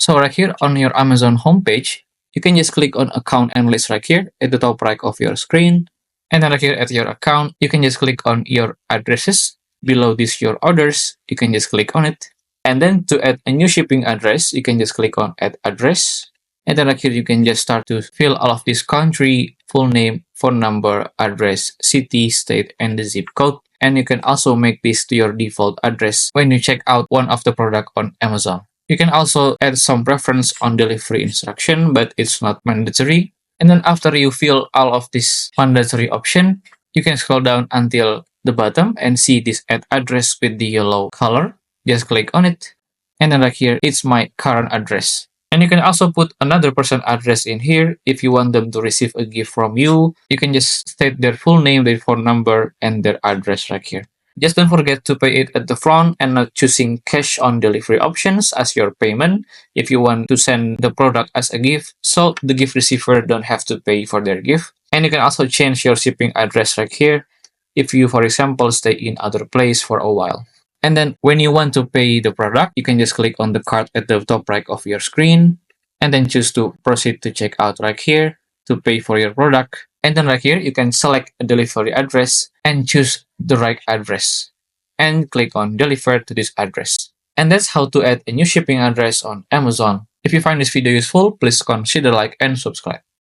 So right here on your Amazon homepage, you can just click on account and list right here at the top right of your screen. And then right here at your account, you can just click on your addresses. Below this, your orders, you can just click on it. And then to add a new shipping address, you can just click on add address. And then right here, you can just start to fill all of this country, full name, phone number, address, city, state, and the zip code. And you can also make this to your default address when you check out one of the product on Amazon. You can also add some preference on delivery instruction, but it's not mandatory. And then after you fill all of this mandatory option, you can scroll down until the bottom and see this add address with the yellow color. Just click on it. And then right here, it's my current address. And you can also put another person address in here. If you want them to receive a gift from you, you can just state their full name, their phone number, and their address right here. Just don't forget to pay it at the front and not choosing cash on delivery options as your payment if you want to send the product as a gift, so the gift receiver don't have to pay for their gift. And you can also change your shipping address right here if you, for example, stay in other place for a while. And then when you want to pay the product, you can just click on the card at the top right of your screen and then choose to proceed to checkout right here to pay for your product. And then right here, you can select a delivery address and choose the right address and click on deliver to this address. And that's how to add a new shipping address on Amazon. If you find this video useful, please consider like and subscribe.